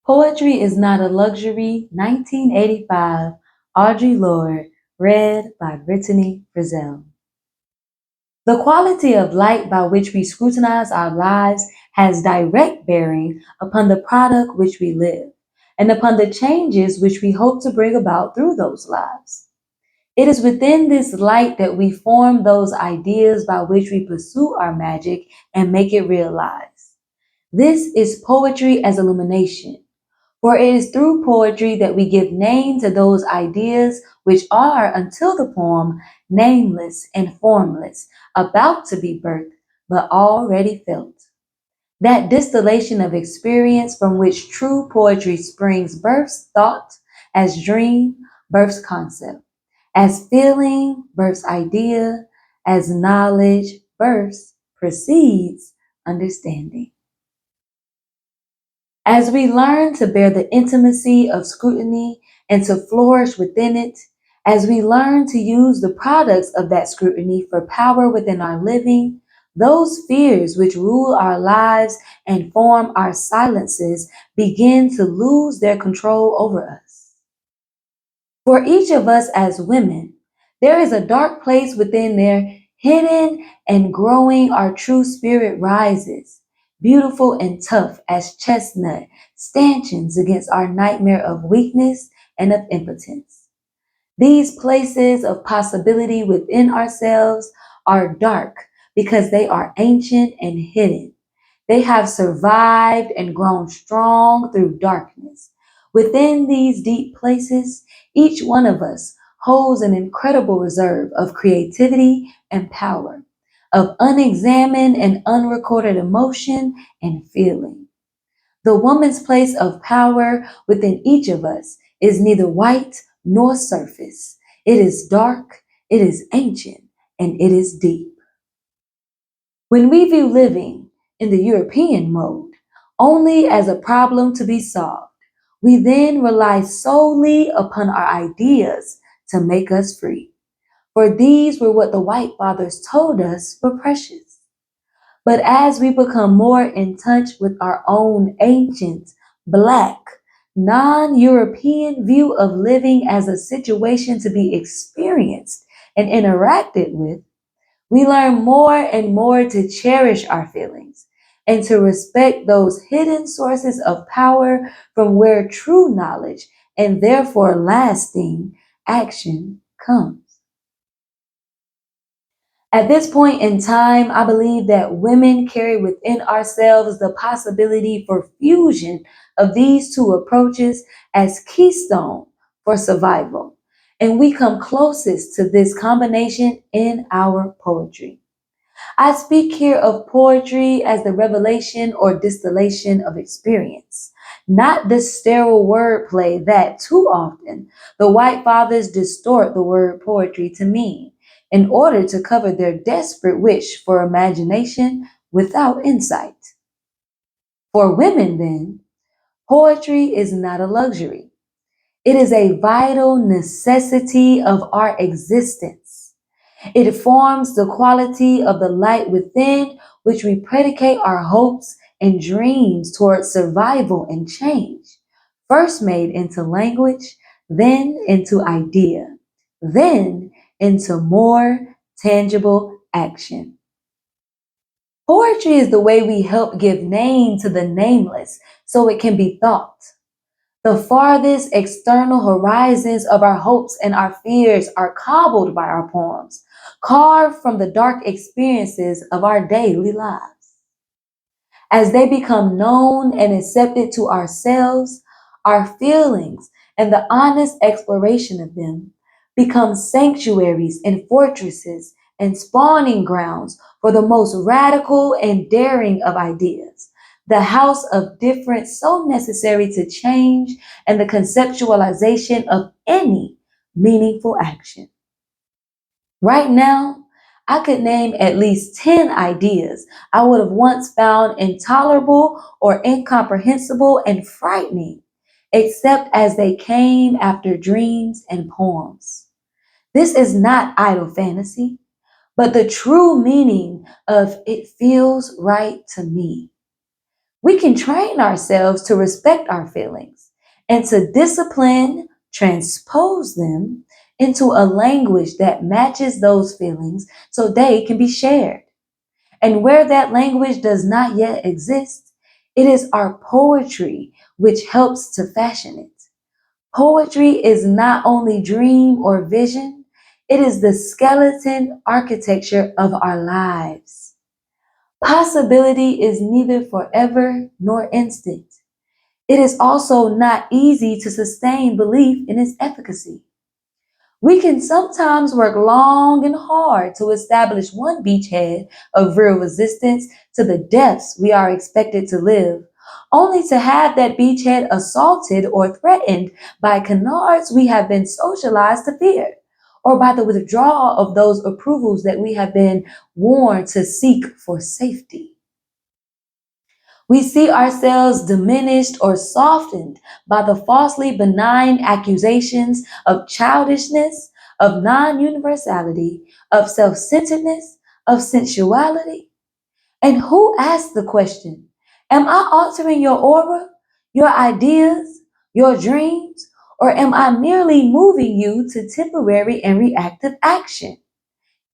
Poetry is Not a Luxury, 1985, Audre Lorde, read by Brittany Frizzelle. The quality of light by which we scrutinize our lives has direct bearing upon the product which we live, and upon the changes which we hope to bring about through those lives. It is within this light that we form those ideas by which we pursue our magic and make it realize. This is poetry as illumination. For it is through poetry that we give name to those ideas which are, until the poem, nameless and formless, about to be birthed, but already felt. That distillation of experience from which true poetry springs births thought, as dream births concept, as feeling births idea, as knowledge births precedes understanding. As we learn to bear the intimacy of scrutiny and to flourish within it, as we learn to use the products of that scrutiny for power within our living, those fears which rule our lives and form our silences begin to lose their control over us. For each of us as women, there is a dark place within there, hidden and growing. Our true spirit rises, beautiful and tough as chestnut stanchions against our nightmare of weakness and of impotence. These places of possibility within ourselves are dark because they are ancient and hidden. They have survived and grown strong through darkness. Within these deep places, each one of us holds an incredible reserve of creativity and power, of unexamined and unrecorded emotion and feeling. The woman's place of power within each of us is neither white nor surface. It is dark, it is ancient, and it is deep. When we view living in the European mode only as a problem to be solved, we then rely solely upon our ideas to make us free. For these were what the white fathers told us were precious. But as we become more in touch with our own ancient, Black, non-European view of living as a situation to be experienced and interacted with, we learn more and more to cherish our feelings and to respect those hidden sources of power from where true knowledge and therefore lasting action comes. At this point in time, I believe that women carry within ourselves the possibility for fusion of these two approaches as keystone for survival. And we come closest to this combination in our poetry. I speak here of poetry as the revelation or distillation of experience, not the sterile wordplay that too often the white fathers distort the word poetry to mean in order to cover their desperate wish for imagination without insight. For women, then, poetry is not a luxury. It is a vital necessity of our existence. It forms the quality of the light within which we predicate our hopes and dreams towards survival and change, first made into language, then into idea, then into more tangible action. Poetry is the way we help give name to the nameless so it can be thought. The farthest external horizons of our hopes and our fears are cobbled by our poems, carved from the dark experiences of our daily lives. As they become known and accepted to ourselves, our feelings and the honest exploration of them become sanctuaries and fortresses and spawning grounds for the most radical and daring of ideas, the house of difference so necessary to change and the conceptualization of any meaningful action. Right now, I could name at least 10 ideas I would have once found intolerable or incomprehensible and frightening, except as they came after dreams and poems. This is not idle fantasy, but the true meaning of it feels right to me. We can train ourselves to respect our feelings and to discipline, transpose them into a language that matches those feelings so they can be shared. And where that language does not yet exist, it is our poetry which helps to fashion it. Poetry is not only dream or vision, it is the skeleton architecture of our lives. Possibility is neither forever nor instant. It is also not easy to sustain belief in its efficacy. We can sometimes work long and hard to establish one beachhead of real resistance to the depths we are expected to live, only to have that beachhead assaulted or threatened by canards we have been socialized to fear, or by the withdrawal of those approvals that we have been warned to seek for safety. We see ourselves diminished or softened by the falsely benign accusations of childishness, of non universality, of self centeredness, of sensuality. And who asked the question? Am I altering your aura, your ideas, your dreams, or am I merely moving you to temporary and reactive action?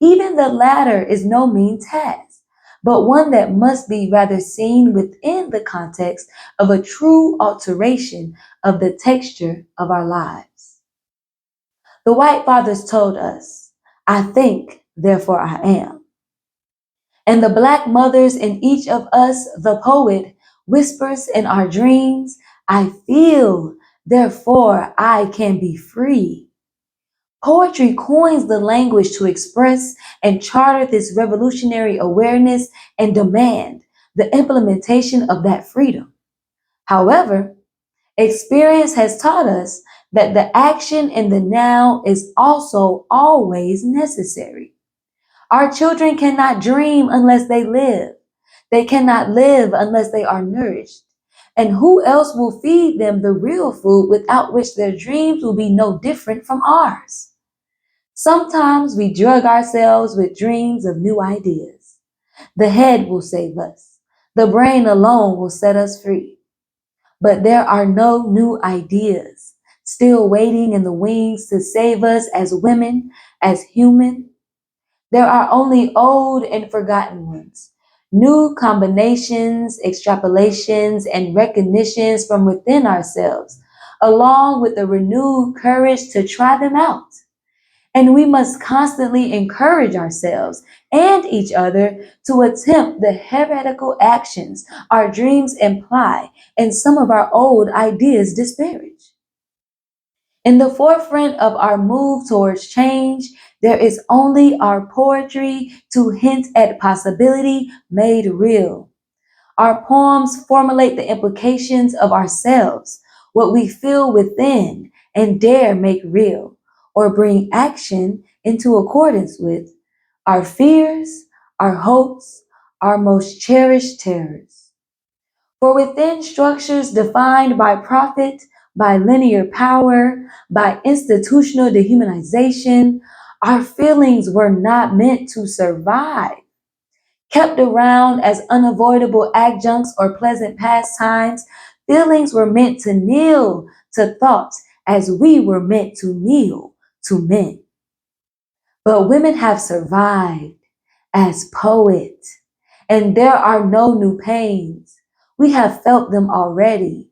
Even the latter is no mean task, but one that must be rather seen within the context of a true alteration of the texture of our lives. The white fathers told us, I think, therefore I am. And the black mothers in each of us, the poet, whispers in our dreams, I feel, therefore I can be free. Poetry coins the language to express and charter this revolutionary awareness and demand the implementation of that freedom. However, experience has taught us that the action in the now is also always necessary. Our children cannot dream unless they live. They cannot live unless they are nourished. And who else will feed them the real food without which their dreams will be no different from ours? Sometimes we drug ourselves with dreams of new ideas. The head will save us. The brain alone will set us free. But there are no new ideas still waiting in the wings to save us as women, as human. There are only old and forgotten ones. New combinations, extrapolations, and recognitions from within ourselves, along with the renewed courage to try them out. And we must constantly encourage ourselves and each other to attempt the heretical actions our dreams imply and some of our old ideas disparage. In the forefront of our move towards change, there is only our poetry to hint at possibility made real. Our poems formulate the implications of ourselves, what we feel within and dare make real, or bring action into accordance with our fears, our hopes, our most cherished terrors. For within structures defined by profit, by linear power, by institutional dehumanization, our feelings were not meant to survive. Kept around as unavoidable adjuncts or pleasant pastimes, feelings were meant to kneel to thoughts as we were meant to kneel to men. But women have survived as poets, and there are no new pains. We have felt them already.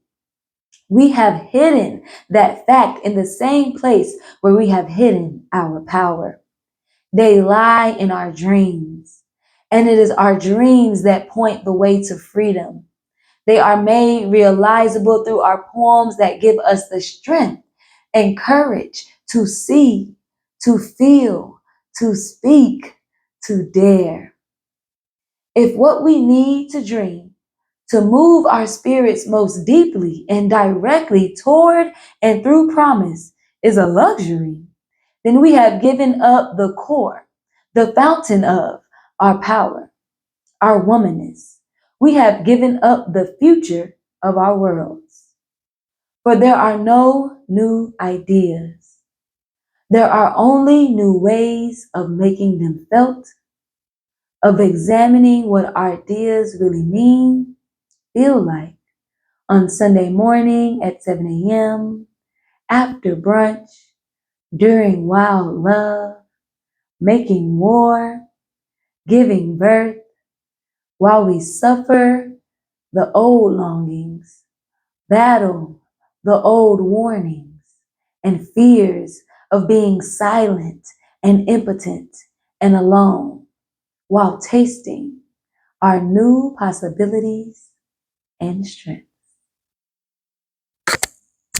We have hidden that fact in the same place where we have hidden our power. They lie in our dreams, and it is our dreams that point the way to freedom. They are made realizable through our poems that give us the strength and courage to see, to feel, to speak, to dare. If what we need to dream, to move our spirits most deeply and directly toward and through promise is a luxury, then we have given up the core, the fountain of our power, our womanness. We have given up the future of our worlds. For there are no new ideas. There are only new ways of making them felt, of examining what our ideas really mean, feel like on Sunday morning at 7 a.m., after brunch, during wild love, making war, giving birth, while we suffer the old longings, battle the old warnings and fears of being silent and impotent and alone, while tasting our new possibilities and strength.